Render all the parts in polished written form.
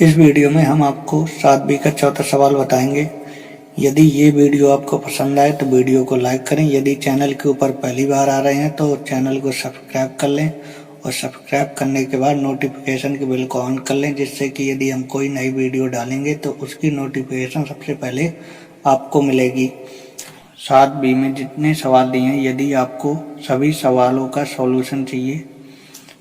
इस वीडियो में हम आपको 7B का चौथा सवाल बताएंगे। यदि ये वीडियो आपको पसंद आए तो वीडियो को लाइक करें। यदि चैनल के ऊपर पहली बार आ रहे हैं तो चैनल को सब्सक्राइब कर लें और सब्सक्राइब करने के बाद नोटिफिकेशन के बेल को ऑन कर लें, जिससे कि यदि हम कोई नई वीडियो डालेंगे तो उसकी नोटिफिकेशन सबसे पहले आपको मिलेगी। 7B में जितने सवाल दिए हैं, यदि आपको सभी सवालों का सॉल्यूशन चाहिए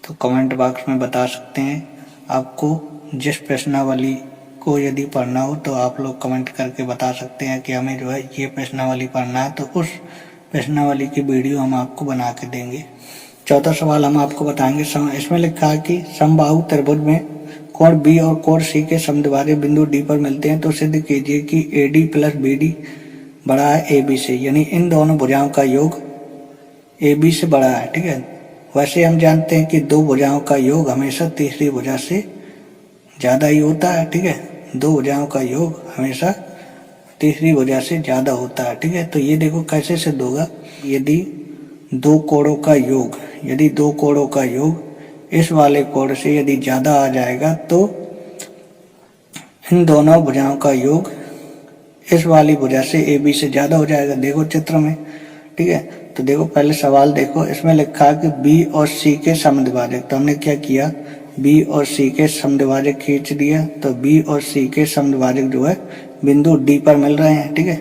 तो कमेंट बॉक्स में बता सकते हैं। आपको जिस प्रश्नावली को यदि पढ़ना हो तो आप लोग कमेंट करके बता सकते हैं कि हमें जो है ये प्रश्नावली पढ़ना है, तो उस प्रश्नावली की वीडियो हम आपको बना के देंगे। चौथा सवाल हम आपको बताएंगे। इसमें लिखा है कि समबाहु त्रिभुज में कोण बी और कोण सी के समद्विभाजक बिंदु डी पर मिलते हैं तो सिद्ध कीजिए कि AD प्लस BD बड़ा है AB से, यानी इन दोनों भुजाओं का योग AB से बड़ा है। ठीक है, वैसे हम जानते हैं कि दो भुजाओं का योग हमेशा तीसरी भुजा से ज्यादा ही होता है। ठीक है, दो भुजाओं का योग हमेशा तीसरी भुजा से ज्यादा होता है। ठीक है, तो ये देखो कैसे सिद्ध होगा। यदि दो कोणों का योग इस वाले कोण से यदि ज्यादा आ जाएगा तो इन दोनों भुजाओं का योग इस वाली भुजा से AB से ज्यादा हो जाएगा। देखो चित्र में। ठीक है, तो देखो पहले सवाल देखो। इसमें लिखा है कि B और C के समद्विभाजक, तो हमने क्या किया, B और C के समद्विभाजक खींच दिया। तो B और C के समद्विभाजक जो है बिंदु D पर मिल रहे हैं। ठीक है,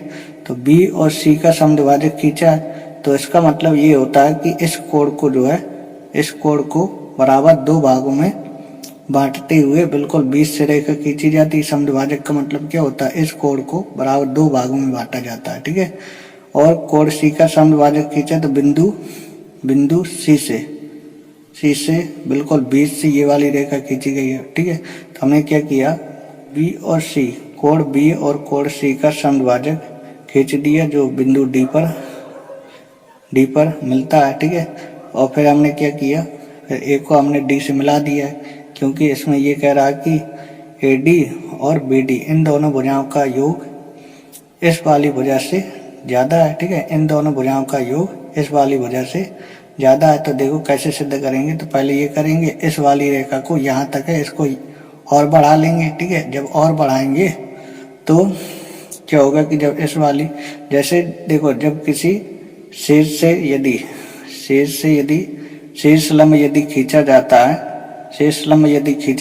तो B और C का समद्विभाजक खींचा, तो इसका मतलब ये होता है कि इस कोण को जो है, इस कोण को बराबर दो भागों में बांटते हुए बिल्कुल 20 से रेखा खींची जाती है। समद्विभाजक का मतलब क्या होता है, इस कोण को बराबर दो भागों में बांटा जाता है। ठीक है, और कोण C का समद्विभाजक खींचा तो बिंदु C से बिल्कुल 20 से ये वाली रेखा खींची गई है। ठीक है, तो हमने क्या किया, B और C, कोण B और कोण C का समद्विभाजक खींच दिया जो बिंदु D पर मिलता है। ठीक है, और फिर हमने क्या किया, फिर A को हमने D से मिला दिया है, क्योंकि इसमें ये कह रहा है कि AD और BD इन दोनों भुजाओं का योग इस वाली भुजा से ज्यादा है। ठीक है, इन दोनों भुजाओं का योग इस वाली भुजा से ज्यादा है। तो देखो कैसे सिद्ध करेंगे। तो पहले ये करेंगे, इस वाली रेखा को यहाँ तक है, इसको और बढ़ा लेंगे। ठीक है, जब और बढ़ाएंगे तो क्या होगा कि जब इस वाली, जैसे देखो, जब किसी शीर्ष से यदि शीर्ष लंब यदि खींचा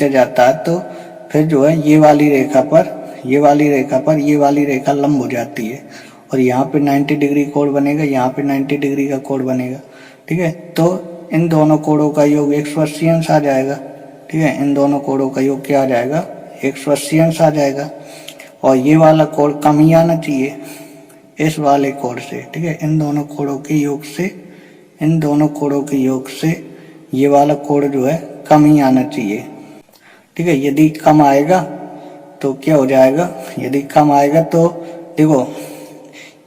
जाता है तो फिर जो है ये वाली रेखा पर लंब हो जाती है और यहाँ पे 90 डिग्री कोण बनेगा, यहाँ पे 90 डिग्री का कोण बनेगा। ठीक है, तो इन दोनों कोणों का योग 180 अंश आ जाएगा। ठीक है, इन दोनों कोणों का योग क्या आ जाएगा, 180 अंश आ जाएगा। और ये वाला कोण कम ही आना चाहिए इस वाले कोण से। ठीक है, इन दोनों कोणों के योग से ये वाला कोण जो है कम ही आना चाहिए। ठीक है, यदि कम आएगा तो क्या हो जाएगा, यदि कम आएगा तो देखो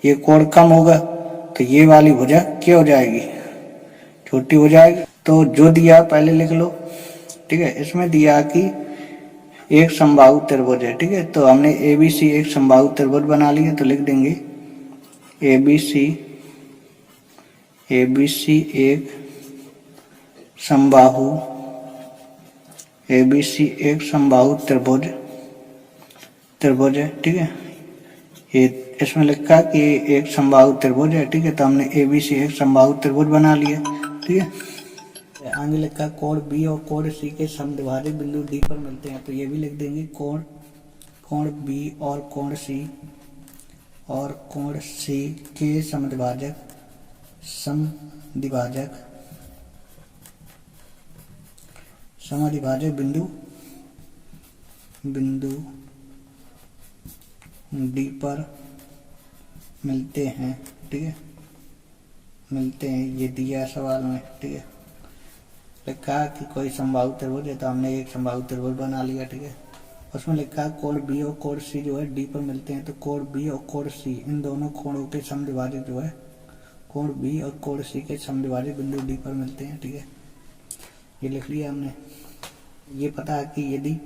ये कोण कम होगा तो ये वाली भुजा क्या हो जाएगी, छोटी हो जाएगी। तो जो दिया पहले लिख लो। ठीक है, इसमें दिया कि एक समबाहु त्रिभुज है। ठीक है, तो हमने ABC एक समबाहु त्रिभुज बना लिया, तो लिख देंगे ABC एक समबाहु त्रिभुज है। ठीक है, ये इसमें लिखा कि एक समबाहु त्रिभुज है। ठीक है, तो हमने ABC एक समबाहु त्रिभुज बना लिया। ठीक है, आगे लिखा कोण B और कोण C के समद्विभाजक बिंदु D पर मिलते हैं, तो ये भी लिख देंगे कोण B और कोण C के समद्विभाजक बिंदु D पर मिलते हैं। ठीक है, मिलते हैं, ये दिया सवाल में। ठीक है, लिखा कि कोई समबाहु त्रिभुज है, तो हमने एक समबाहु त्रिभुज बना लिया। ठीक है, उसमें लिखा कोण B और कोण C जो है D पर मिलते हैं, तो कोण B और कोण C इन दोनों कोणों के समद्विभाजक जो है, कोण B और कोण C के समद्विभाजक बिंदु D पर मिलते हैं। ठीक है, ये लिख लिया हमने। ये पता है कि यदि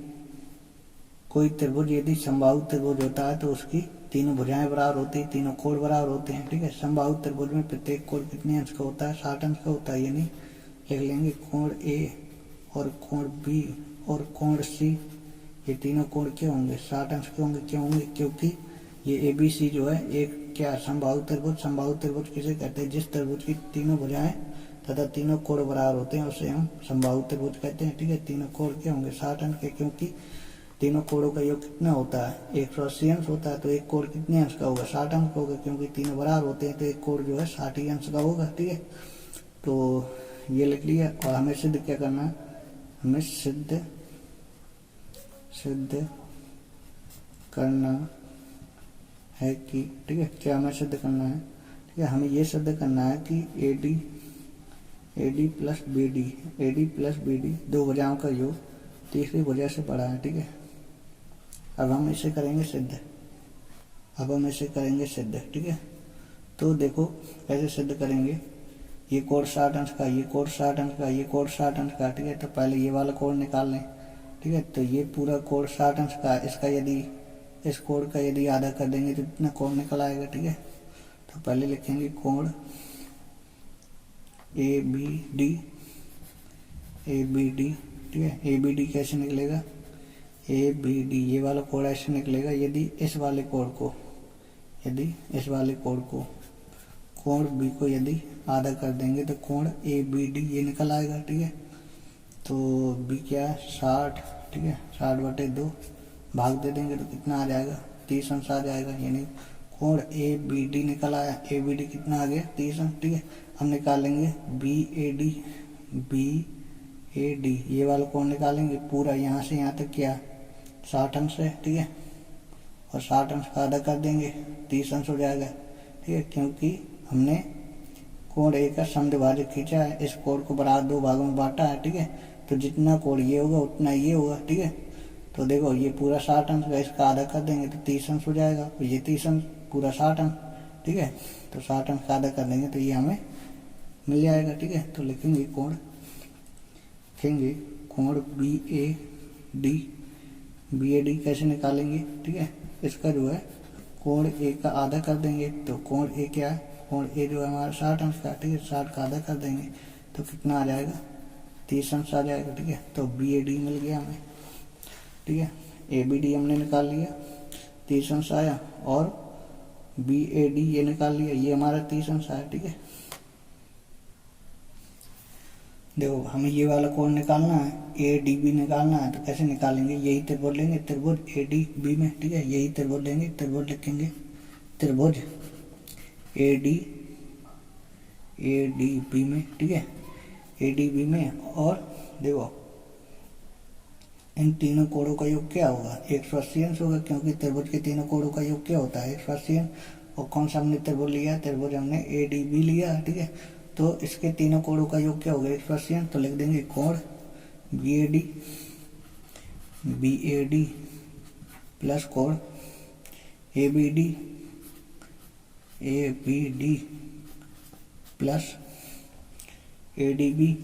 कोई त्रिभुज यदि समबाहु त्रिभुज होता है तो उसकी तीनों भुजाएं बराबर होती है, तीनों कोण बराबर होते हैं। ठीक है, समबाहु त्रिभुज में प्रत्येक कोण कितने अंश का होता है, 60 अंश का होता है। यानी लिख लेंगे कोण A और कोण B और कोण C ये तीनों कोण क्यों होंगे, 60 अंश के होंगे। क्यों होंगे, क्योंकि ये ABC जो है एक क्या समबाहु त्रिभुज। समबाहु त्रिभुज किसे कहते हैं, जिस त्रिभुज की तीनों भुजाएं तथा तीनों कोण बराबर होते हैं उसे हम समबाहु त्रिभुज कहते हैं। ठीक है, तीनों कोण क्या होंगे, 60 अंश के, क्योंकि तीनों कोणों का योग कितना होता है, 180 अंश होता है। तो एक कोण कितने अंश का होगा, 60 अंश का होगा, क्योंकि तीनों बराबर होते हैं तो एक कोण जो है 60 अंश का होगा। ठीक है, तो ये लिख लिया। और हमें सिद्ध क्या करना है, हमें सिद्ध करना है कि, ठीक है, क्या हमें सिद्ध करना है, ठीक है, हमें ये सिद्ध करना है कि AD प्लस BD दो भुजाओं का योग तीसरी भुजा से बड़ा है। ठीक है, अब हम इसे करेंगे सिद्ध। ठीक है, तो देखो कैसे सिद्ध करेंगे। ये कोण 60 अंश का, ये कोण 60 अंश का, ये कोण 60 अंश का। ठीक है, तो पहले ये वाला कोण निकाल लें। ठीक है, तो ये पूरा कोण 60 अंश का, इसका यदि इस कोण का यदि आधा कर देंगे तो इतना कोण निकल आएगा। ठीक है, तो पहले लिखेंगे कोण ABD। ठीक है, ABD कैसे निकलेगा, ABD ये वाला कोण ऐसे निकलेगा यदि इस वाले कोण को कोण B को यदि आधा कर देंगे तो कोण ABD ये निकल आएगा। ठीक है, तो B क्या है 60। ठीक है, 60/2 भाग दे देंगे तो कितना आ जाएगा, 30 अंश आ जाएगा, यानी कोण ABD निकल आया। ABD कितना आ गया, 30 अंश। ठीक है, हम निकालेंगे BAD ये वाला कोण निकालेंगे पूरा यहाँ से यहाँ तक क्या 60 अंश है। ठीक है, और 60 अंश का आधा कर देंगे 30 अंश हो जाएगा। ठीक है, क्योंकि हमने कोण A का समद्विभाजक खींचा है, इस कोण को बराबर दो भागों में बांटा है। ठीक है, तो जितना कोण ये होगा उतना ये होगा। ठीक है, तो देखो ये पूरा 60 अंश का, इसका आधा कर देंगे तो 30 अंश हो जाएगा, तो ये 30 अंश पूरा 60 अंश। ठीक है, तो 60 अंश का आधा कर देंगे तो ये हमें मिल जाएगा। ठीक है, तो लिखेंगे कोण BAD कैसे निकालेंगे। ठीक है, इसका जो है कोण A का आधा कर देंगे, तो कोण A क्या है, कोण A जो है हमारा 60 अंश का। ठीक है, 60 का आधा कर देंगे तो कितना आ जाएगा, 30 अंश आ जाएगा। ठीक है, तो BAD मिल गया हमें। ठीक है, ABD हमने निकाल लिया, 30 अंश आया, और BAD ये निकाल लिया, ये हमारा 30 अंश आया। ठीक है, देखो हमें ये वाला कोण निकालना है, ADB निकालना है, तो कैसे निकालेंगे, यही त्रिभुज लेंगे, त्रिभुज ADB में। ठीक है, यही त्रिभुज लेंगे, त्रिभुज लिखेंगे, त्रिभुज ADB में। ठीक है, ADB में, और देखो इन तीनों कोणों का योग क्या होगा, 180 अंश होगा, क्योंकि त्रिभुज के तीनों कोणों का योग क्या होता है, 180 अंश। और कौन सा हमने त्रिभुज लिया, त्रिभुज हमने ADB लिया। ठीक है, तो इसके तीनों कोणों का योग क्या होगा, 180 अंश। तो लिख देंगे कोण BAD प्लस कोण ABD प्लस ADB।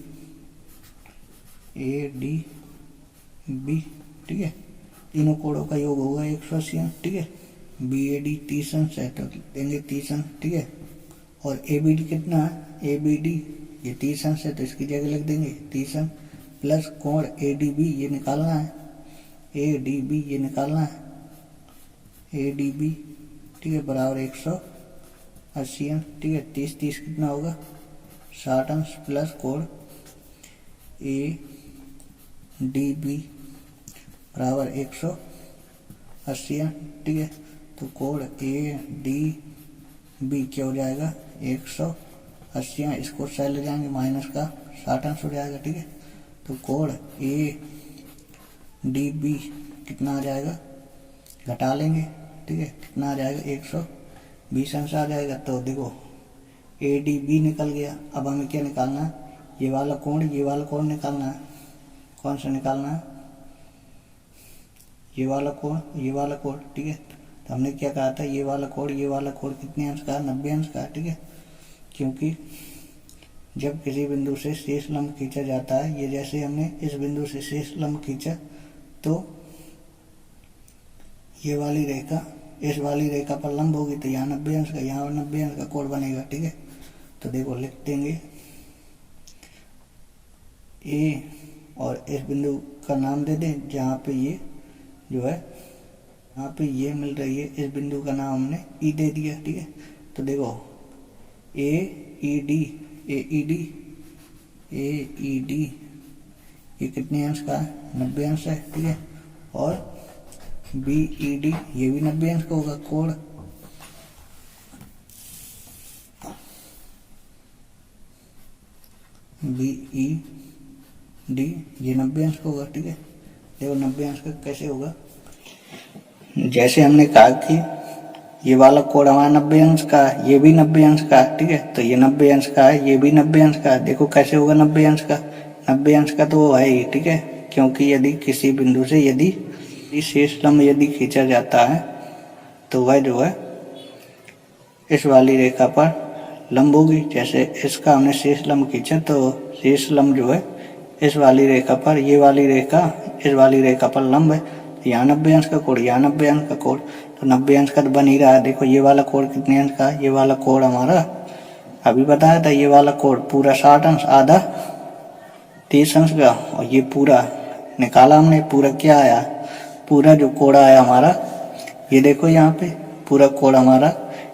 ठीक है, तीनों कोणों का योग होगा 180 अंश। ठीक है, BAD 30 अंश है तो देंगे 30 अंश। ठीक है, और ABD कितना है, ABD ये 30 अंश है तो इसकी जगह लिख देंगे 30 अंश, प्लस कोण ADB ये निकालना है, ADB ये निकालना है, ADB। ठीक है, बराबर 180 अंश। ठीक है, 30 कितना होगा, 60 अंश, प्लस कोण ADB बराबर 180 अंश। ठीक है, तो कोण ADB क्या हो जाएगा, 180 अंश, इसको साइड ले जाएंगे, माइनस का 60 अंश हो जाएगा। ठीक है, तो कोण ADB कितना आ जाएगा, घटा लेंगे। ठीक है, कितना आ जाएगा, 120 अंश आ जाएगा। तो देखो ADB निकल गया। अब हमें क्या निकालना है, ये वाला कोण निकालना है। कौन सा निकालना है, ये वाला कोण। ठीक है, तो हमने क्या कहा था, ये वाला कोण कितने अंश का, 90 अंश का। ठीक है, क्योंकि जब किसी बिंदु से शेष लंब खींचा जाता है, ये जैसे हमने इस बिंदु से शेष लंब खींचा तो ये वाली रेखा इस वाली रेखा पर लंब होगी, तो यहाँ 90 अंश का, यहाँ 90 अंश का कोण बनेगा। ठीक है, तो देखो लिख देंगे A और इस बिंदु का नाम दे दें जहाँ पे ये जो है यहाँ पे ये मिल रही है, इस बिंदु का नाम हमने ई दे दिया। ठीक है, तो देखो ए ई डी ये कितने अंश का है, 90 अंश है। ठीक है, और बी ई डी ये भी 90 अंश का होगा कोण। बी ई डी ये 90 अंश का होगा। ठीक है, देखो 90 अंश का कैसे होगा, जैसे हमने कहा कि ये वाला कोण हमारा 90 अंश का है, ये भी 90 अंश का है। ठीक है, तो ये 90 अंश का है, ये भी 90 अंश का है। देखो कैसे होगा 90 अंश का, 90 अंश का तो वो है ही। ठीक है, क्योंकि यदि किसी बिंदु से यदि शेष लंब यदि खींचा जाता है तो वह जो है इस वाली रेखा पर लंब होगी। जैसे इसका हमने शेष लंब खींचा तो शेष लंब जो है इस वाली रेखा पर, ये वाली रेखा इस वाली रेखा पर लंब है। तो यहाँ 90 अंश का कोण, यहाँ 90 अंश का कोण, तो 90 अंश का तो बन ही रहा है। देखो ये वाला कोण कितने अंश का है, ये वाला कोण हमारा अभी बताया था, ये वाला कोण पूरा 60 अंश, आधा 30 अंश का, और ये पूरा निकाला हमने, पूरा क्या आया, पूरा जो कोण आया हमारा, ये देखो यहाँ पे पूरा कोण हमारा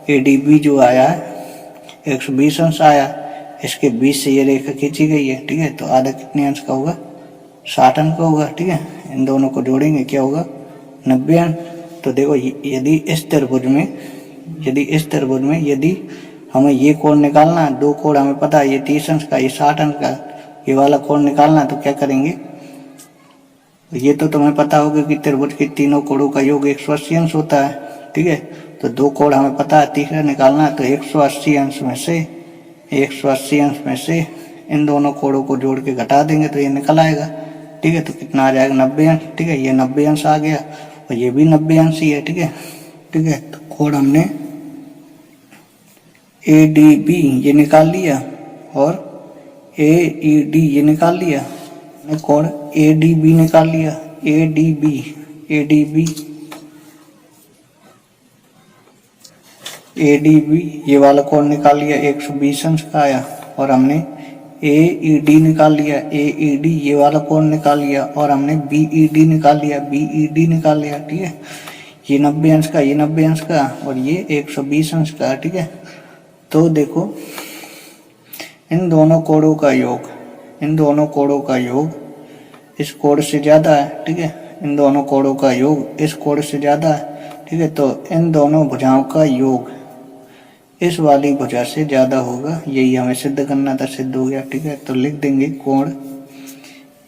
ADB जो आया है 120 अंश आया, इसके बीच से ये रेखा खींची गई है। ठीक है, तो आधा कितने अंश का होगा, 60 अंश का होगा। ठीक है, इन दोनों को जोड़ेंगे क्या होगा, 90 अंश। तो देखो यदि इस त्रिभुज में यदि हमें ये कोण निकालना है, दो कोण हमें पता है, ये 30 अंश का, ये 60 अंश का, ये वाला कोण निकालना है, तो क्या करेंगे, ये तो तुम्हें पता होगा कि त्रिभुज के तीनों कोणों का योग 180 अंश होता है। ठीक है, तो दो कोण हमें पता है, तीसरा निकालना है, तो 180 अंश में से इन दोनों कोणों को जोड़ के घटा देंगे तो ये निकल आएगा। ठीक है, तो कितना आ जाएगा, 90 अंश। ठीक है, ये 90 अंश आ गया और ये भी 90 अंश ही है। ठीक है, तो कोण हमने ADB ये निकाल लिया और AED ये निकाल लिया, कोण ADB निकाल लिया, ADB ये वाला कोण निकाल लिया, 120 अंश का आया, और हमने AED निकाल लिया, AED ये वाला कोण निकाल लिया, और हमने BED निकाल लिया, ठीक है, ये 90 अंश का, ये 90 अंश का, और ये 120 अंश का। ठीक है, तो देखो इन दोनों कोणों का योग इस कोण से ज्यादा है। ठीक है, इन दोनों कोणों का योग इस कोण से ज्यादा है। ठीक है, तो इन दोनों भुजाओं का योग इस वाली भुजा से ज्यादा होगा, यही हमें सिद्ध करना था, सिद्ध हो गया। ठीक है, तो लिख देंगे कोण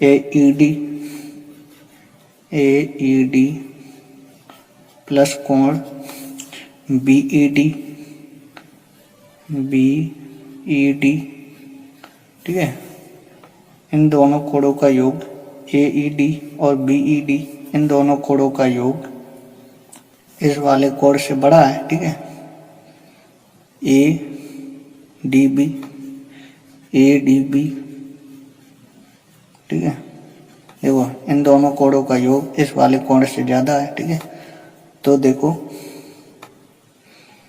AED प्लस कोण BED। ठीक है, इन दोनों कोणों का योग AED और BED, इन दोनों कोणों का योग इस वाले कोण से बड़ा है। ठीक है, ADB। ठीक है, देखो इन दोनों कोणों का योग इस वाले कोण से ज्यादा है। ठीक है, तो देखो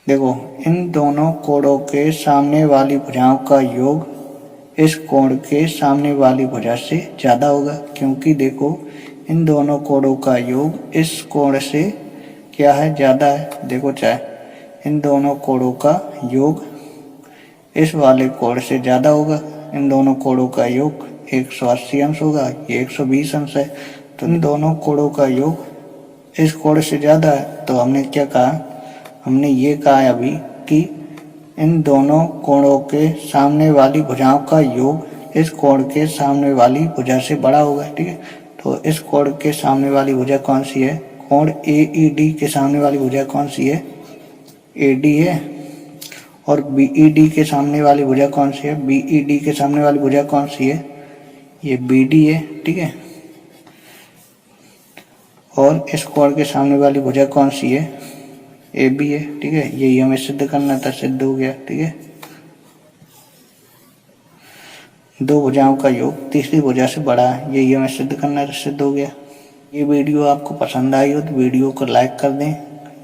इन दोनों कोणों के सामने वाली भुजाओं का योग इस कोण के सामने वाली भुजा से ज्यादा होगा, क्योंकि देखो इन दोनों कोणों का योग इस कोण से क्या है, ज्यादा है। देखो चाहे इन दोनों कोणों का योग इस वाले कोण से ज्यादा होगा, इन दोनों कोणों का योग 180 अंश होगा, ये 120 अंश है। तो इन दोनों कोणों का योग इस कोण से ज्यादा है, तो हमने क्या कहा, हमने ये कहा अभी कि इन दोनों कोणों के सामने वाली भुजाओं का योग इस कोण के सामने वाली भुजा से बड़ा होगा। ठीक है, तो इस कोण के सामने वाली भुजा कौन सी है, कोण AED के सामने वाली भुजा कौन सी है, AD है, और BED के सामने वाली भुजा कौन सी है, BED के सामने वाली भुजा कौन सी है, ये BD है। ठीक है, और इस कोण के सामने वाली भुजा कौन सी है, AB है। ठीक है, यही हमें सिद्ध करना था, सिद्ध हो गया। ठीक है, दो भुजाओं का योग तीसरी भुजा से बड़ा है, यही हमें सिद्ध करना था, सिद्ध हो गया। ये वीडियो आपको पसंद आई हो तो वीडियो को लाइक कर दें,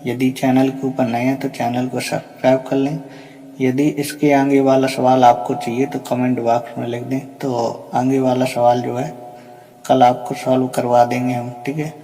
यदि चैनल के ऊपर नए हैं तो चैनल को सब्सक्राइब कर लें। यदि इसके आगे वाला सवाल आपको चाहिए तो कमेंट बॉक्स में लिख दें, तो आगे वाला सवाल जो है कल आपको सॉल्व करवा देंगे हम। ठीक है,